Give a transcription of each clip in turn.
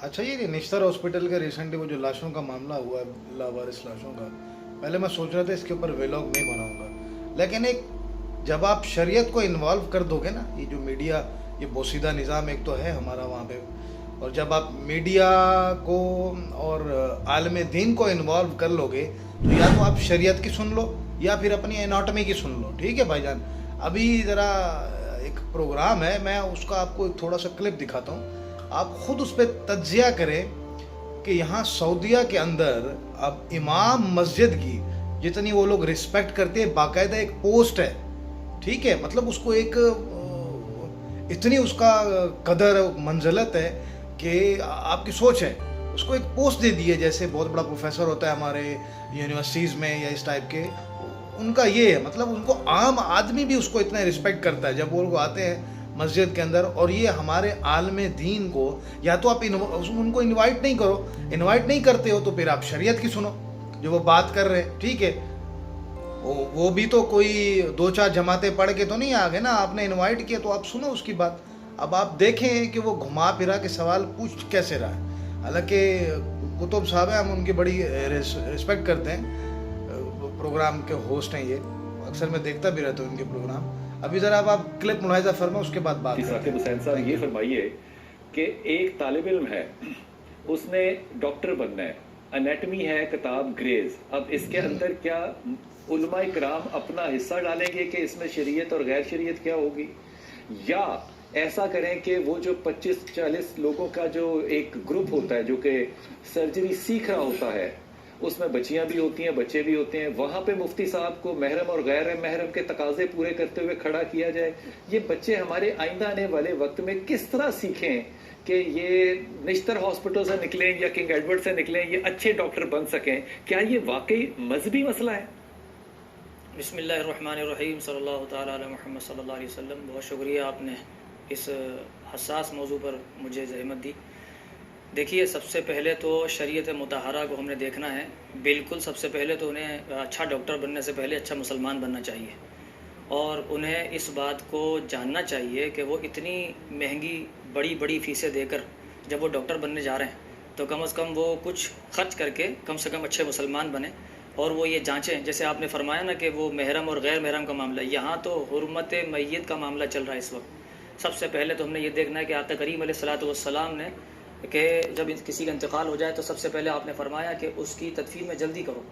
अच्छा, ये निश्तर हॉस्पिटल का रिसेंटली वो जो लाशों का मामला हुआ है, लावारिस लाशों का, पहले मैं सोच रहा था इसके ऊपर व्लॉग नहीं बनाऊंगा, लेकिन एक जब आप शरीयत को इन्वॉल्व कर दोगे ना, ये जो मीडिया, ये बोसीदा निज़ाम एक तो है हमारा वहाँ पे, और जब आप मीडिया को और आलम दीन को इन्वॉल्व कर लोगे तो या तो आप शरीयत की सुन लो या फिर अपनी एनाटॉमी की सुन लो। ठीक है भाईजान, अभी ज़रा एक प्रोग्राम है, मैं उसका आपको एक थोड़ा सा क्लिप दिखाता हूँ, आप खुद उस पर तज्जिया करें कि यहाँ सऊदीया के अंदर अब इमाम मस्जिद की जितनी वो लोग रिस्पेक्ट करते हैं, बाकायदा एक पोस्ट है। ठीक है, मतलब उसको एक इतनी उसका कदर मंजिलत है कि आपकी सोच है, उसको एक पोस्ट दे दी है, जैसे बहुत बड़ा प्रोफेसर होता है हमारे यूनिवर्सिटीज़ में या इस टाइप के, उनका ये है, मतलब उनको आम आदमी भी उसको इतना रिस्पेक्ट करता है जब वो लोग आते हैं मस्जिद के अंदर। और ये हमारे आलम दीन को, या तो आप उनको इनवाइट नहीं करो, इनवाइट नहीं करते हो तो फिर आप शरीयत की सुनो जो वो बात कर रहे हैं। ठीक है, वो भी तो कोई दो चार जमातें पढ़ के तो नहीं आ गए ना, आपने इनवाइट किया तो आप सुनो उसकी बात। अब आप देखें कि वो घुमा फिरा के सवाल पूछ कैसे रहा है। हालांकि कुतुब साहब हैं, हम उनकी बड़ी रिस्पेक्ट करते हैं, प्रोग्राम के होस्ट हैं ये, अक्सर मैं देखता भी रहता हूँ इनके प्रोग्राम। अभी जरा आप क्लिप मुलाहिजा फरमा, उसके बाद बात करते हैं। साकिब हुसैन साहब, ये फरमाइए कि एक तालिब इल्म है, उसने डॉक्टर बनना है, एनेटमी है किताब ग्रेज, अब इसके अंदर क्या उलमा इकराम अपना हिस्सा डालेंगे कि इसमें शरीयत और गैर शरीयत क्या होगी, या ऐसा करें कि वो जो 25-40 लोगों का जो एक ग्रुप होता है जो कि सर्जरी सीख रहा होता है, उसमें बच्चियां भी होती हैं, बच्चे भी होते हैं, वहां पे मुफ्ती साहब को महरम और गैर महरम के तकाजे पूरे करते हुए खड़ा किया जाए। ये बच्चे हमारे आइंदा आने वाले वक्त में किस तरह सीखें कि ये निश्तर हॉस्पिटल से निकलें या किंग एडवर्ड से निकलें, ये अच्छे डॉक्टर बन सकें। क्या ये वाकई मजहबी मसला है? बिस्मिल्लाहिर्रहमानिर्रहीम, सल्लल्लाहु तआला अला मुहम्मद सल्लल्लाहु अलैहि वसल्लम। बहुत शुक्रिया, आपने इस हसास मौजू पर मुझे ज़हमत दी। देखिए, सबसे पहले तो शरीयत मुतहरा को हमने देखना है। बिल्कुल सबसे पहले तो उन्हें अच्छा डॉक्टर बनने से पहले अच्छा मुसलमान बनना चाहिए, और उन्हें इस बात को जानना चाहिए कि वो इतनी महंगी बड़ी बड़ी फ़ीसें देकर जब वो डॉक्टर बनने जा रहे हैं तो कम से कम वो कुछ खर्च करके कम से कम अच्छे मुसलमान बने, और वो ये जांचें, जैसे आपने फरमाया ना कि वो महरम और गैर महरम का मामला, यहाँ तो हुर्मत मैयत का मामला चल रहा है इस वक्त। सबसे पहले तो हमने ये देखना है कि आका करीम अलैहिस्सलातु वस्सलाम ने कि जब किसी का इंतकाल हो जाए तो सबसे पहले आपने फरमाया कि उसकी तदफीन में जल्दी करो,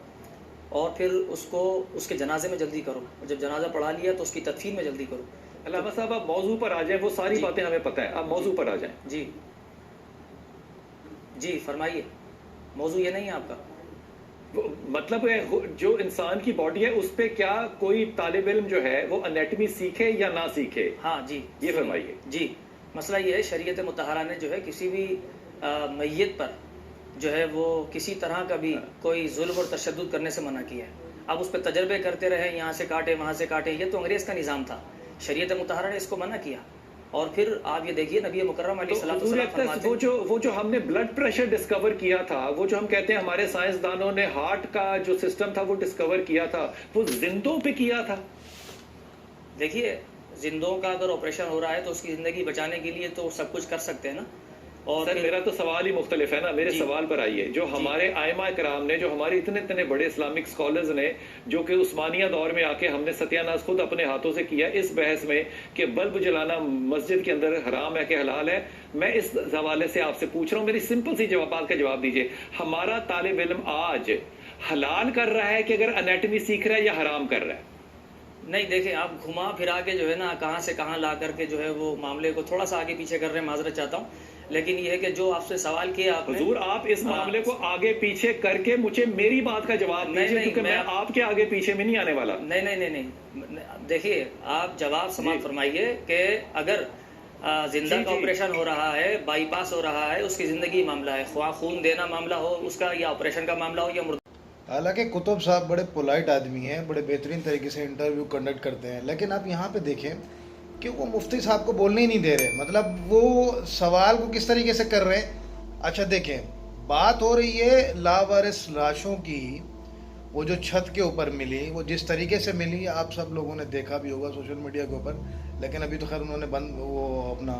और फिर उसको उसके जनाजे में जल्दी करो, जब जनाजा पढ़ा लिया तो उसकी तदफीन में जल्दी करो। अल्लामा साहब, आप मौजू पर आ जाए, वो सारी बातें हमें पता है, आप मौजू पर आ जाएं। जी जी फरमाइए, मौजू ये नहीं है आपका? मतलब है जो इंसान की बॉडी है उस पे क्या कोई तालिब इल्म जो है वो एनेटमी सीखे या ना सीखे? हाँ जी, ये फरमाइए। जी, मसला ये है, शरीयत मुतहरा ने जो है किसी भी मैयत पर जो है वो किसी तरह का भी कोई जुल्म और तशद्दुद करने से मना किया है। अब उस पर तजर्बे करते रहे, यहाँ से काटे वहाँ से काटे, ये तो अंग्रेज़ का निज़ाम था। शरीयत मुतहरा ने इसको मना किया। और फिर आप ये देखिए, नबी मुकर्रम वो जो हमने ब्लड प्रेशर डिस्कवर किया था, वो जो हम कहते हैं हमारे साइंसदानों ने हार्ट का जो सिस्टम था वो डिस्कवर किया था, वो जिंदों पे किया था। देखिए, जिंदों का अगर ऑपरेशन हो रहा है तो उसकी ज़िंदगी बचाने के लिए तो सब कुछ कर सकते हैं ना। और सर, मेरा तो सवाल ही मुख्तलिफ है ना, मेरे सवाल पर आइए। जो हमारे आइमा इकराम ने, जो हमारे इतने इतने बड़े इस्लामिक स्कॉलर्स ने, जो कि उस्मानिया दौर में आके हमने सत्यानाश खुद अपने हाथों से किया इस बहस में कि बल्ब जलाना मस्जिद के अंदर हराम है कि हलाल है, मैं इस हवाले से आपसे पूछ रहा हूँ, मेरी सिंपल सी बात का जवाब दीजिए। हमारा तालिब इल्म आज हलाल कर रहा है कि अगर एनेटमी सीख रहा है, या हराम कर रहा है? नहीं, देखें, आप घुमा फिरा के जो है ना कहाँ से कहाँ ला करके जो है वो मामले को थोड़ा सा आगे पीछे कर रहे हैं, माजरत चाहता हूँ, लेकिन ये है कि जो आपसे सवाल किया आपने, हुजूर, आप इस मामले को आगे पीछे करके मुझे मेरी बात का जवाब दीजिए, क्योंकि मैं आपके आगे पीछे में नहीं आने वाला। नहीं नहीं नहीं नहीं, देखिए, आप जवाब समाप्त फरमाइए कि अगर जिंदा का ऑपरेशन हो रहा है, बाईपास हो रहा है, उसकी ज़िंदगी मामला है, ख्वाह खून देना मामला हो उसका, या ऑपरेशन का मामला हो, या मुर्दा। हालांकि कुतुब साहब बड़े पोलाइट आदमी हैं, बड़े बेहतरीन तरीके से इंटरव्यू कंडक्ट करते हैं, लेकिन आप यहाँ पे देखें कि वो मुफ्ती साहब को बोलने ही नहीं दे रहे। मतलब वो सवाल को किस तरीके से कर रहे हैं। अच्छा देखें, बात हो रही है लावारिस लाशों की। वो जो छत के ऊपर मिली, वो जिस तरीके से मिली आप सब लोगों ने देखा भी होगा सोशल मीडिया के ऊपर, लेकिन अभी तो खैर उन्होंने बंद वो अपना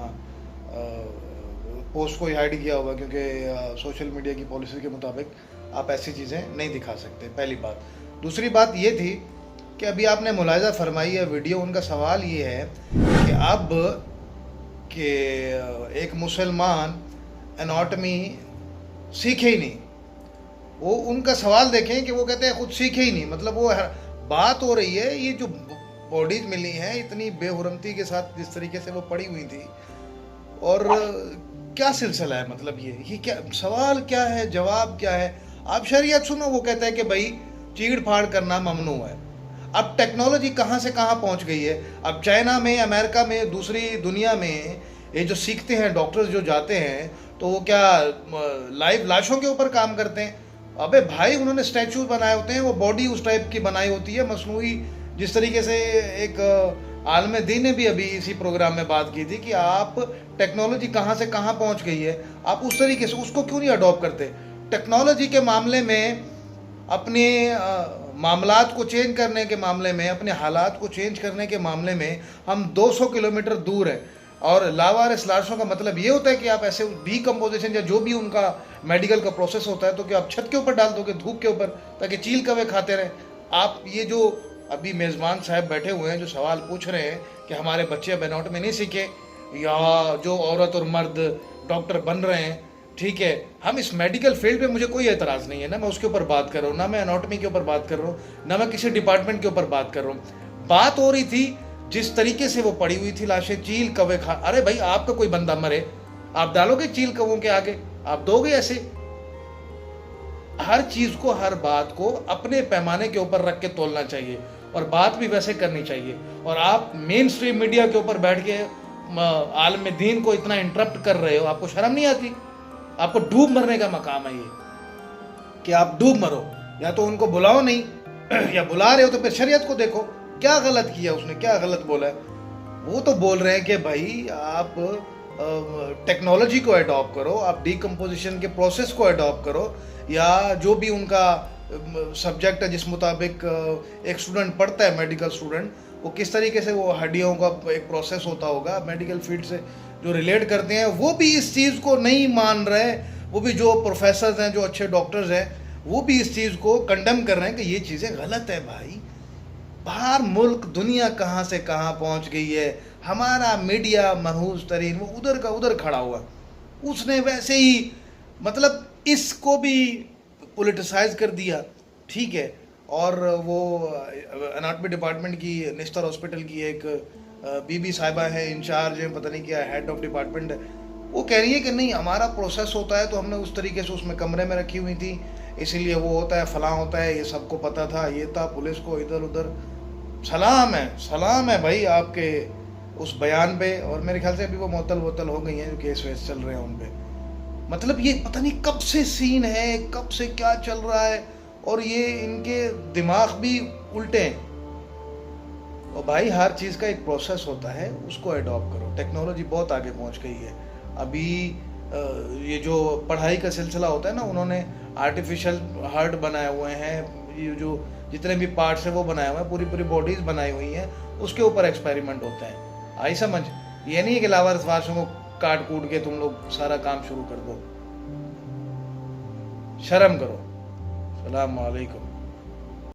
पोस्ट को हाइड किया होगा, क्योंकि सोशल मीडिया की पॉलिसी के मुताबिक आप ऐसी चीज़ें नहीं दिखा सकते, पहली बात। दूसरी बात ये थी कि अभी आपने मुलाहिजा फरमाई है वीडियो, उनका सवाल ये है कि अब कि एक मुसलमान एनाटमी सीखे ही नहीं, वो उनका सवाल देखें कि वो कहते हैं खुद सीखे ही नहीं, मतलब वो बात हो रही है ये जो बॉडीज मिली हैं इतनी बेहुरमती के साथ जिस तरीके से वो पड़ी हुई थी, और क्या सिलसिला है, मतलब ये क्या सवाल, क्या है जवाब, क्या है। आप शरीयत सुनो, वो कहता है कि भाई चीड़ फाड़ करना ममनू है। अब टेक्नोलॉजी कहाँ से कहाँ पहुँच गई है। अब चाइना में, अमेरिका में, दूसरी दुनिया में ये जो सीखते हैं डॉक्टर्स जो जाते हैं तो वो क्या लाइव लाशों के ऊपर काम करते हैं। अबे भाई उन्होंने स्टैचू बनाए होते हैं, वो बॉडी उस टाइप की बनाई होती है मसनूई, जिस तरीके से एक आलम दीन ने भी अभी इसी प्रोग्राम में बात की थी कि आप टेक्नोलॉजी कहाँ से कहाँ पहुँच गई है, आप उस तरीके से उसको क्यों नहीं अडॉप्ट करते। टेक्नोलॉजी के मामले में, अपने मामलात को चेंज करने के मामले में, अपने हालात को चेंज करने के मामले में हम 200 किलोमीटर दूर हैं। और लावारिस लाशों का मतलब ये होता है कि आप ऐसे डीकम्पोजिशन या जो भी उनका मेडिकल का प्रोसेस होता है तो कि आप छत के ऊपर डाल दोगे, धूप के ऊपर, ताकि चील कौवे खाते रहें। आप ये जो अभी मेज़बान साहब बैठे हुए हैं जो सवाल पूछ रहे हैं कि हमारे बच्चे अब एनाटॉमी नहीं सीखे, या जो औरत और मर्द डॉक्टर बन रहे हैं, ठीक है, हम इस मेडिकल फील्ड पे मुझे कोई एतराज़ नहीं है ना, मैं उसके ऊपर बात कर रहा हूँ, ना मैं एनाटॉमी के ऊपर बात कर रहा हूँ, ना मैं किसी डिपार्टमेंट के ऊपर बात कर रहा हूँ। बात हो रही थी जिस तरीके से वो पड़ी हुई थी लाशें, चील कौवे खा। अरे भाई आपका कोई बंदा मरे, आप डालोगे चील कौवों के आगे, आप दोगे ऐसे? हर चीज़ को, हर बात को अपने पैमाने के ऊपर रख के तोलना चाहिए और बात भी वैसे करनी चाहिए। और आप मेन स्ट्रीम मीडिया के ऊपर बैठ के आलम दीन को इतना इंटरप्ट कर रहे हो, आपको शर्म नहीं आती? आपको डूब मरने का मकाम है ये, कि आप डूब मरो, या तो उनको बुलाओ नहीं या बुला रहे हो तो फिर शरीयत को देखो, क्या गलत किया उसने, क्या गलत बोला है। वो तो बोल रहे हैं कि भाई आप टेक्नोलॉजी को अडॉप्ट करो, आप डीकम्पोजिशन के प्रोसेस को अडॉप्ट करो, या जो भी उनका सब्जेक्ट है जिस मुताबिक एक स्टूडेंट पढ़ता है, मेडिकल स्टूडेंट, वो किस तरीके से वो हड्डियों का एक प्रोसेस होता होगा मेडिकल फील्ड से जो रिलेट करते हैं, वो भी इस चीज़ को नहीं मान रहे। वो भी जो प्रोफेसर्स हैं, जो अच्छे डॉक्टर्स हैं, वो भी इस चीज़ को कंडेम कर रहे हैं कि ये चीज़ें गलत है। भाई बाहर मुल्क, दुनिया कहाँ से कहाँ पहुँच गई है। हमारा मीडिया मनहूस तरीन वो उधर का उधर खड़ा हुआ, उसने वैसे ही मतलब इसको भी पोलिटिसाइज कर दिया, ठीक है। और वो एनाटॉमी डिपार्टमेंट की, नेस्टर हॉस्पिटल की एक बीबी साहिबा है, इंचार्ज है, पता नहीं क्या हेड ऑफ डिपार्टमेंट है, वो कह रही है कि नहीं हमारा प्रोसेस होता है तो हमने उस तरीके से उसमें कमरे में रखी हुई थी, इसीलिए वो होता है, फलां होता है, ये सबको पता था, ये था, पुलिस को इधर उधर। सलाम है भाई आपके उस बयान पे। और मेरे ख्याल से अभी वो मुअत्तल हो गई हैं, जो केस वेस चल रहे हैं उन पे। मतलब ये पता नहीं कब से सीन है, कब से क्या चल रहा है, और ये इनके दिमाग भी उल्टे हैं। और भाई हर चीज़ का एक प्रोसेस होता है, उसको अडॉप्ट करो। टेक्नोलॉजी बहुत आगे पहुंच गई है। अभी ये जो पढ़ाई का सिलसिला होता है ना, उन्होंने आर्टिफिशियल हार्ट बनाए हुए हैं, ये जो जितने भी पार्ट्स हैं वो बनाए हुए हैं, पूरी बॉडीज बनाई हुई हैं, उसके ऊपर एक्सपेरिमेंट होते हैं। आई समझ? ये नहीं है कि लावारिस वारसों को काट कूट के तुम लोग सारा काम शुरू कर दो। शर्म करो। सलाम अलैकुम।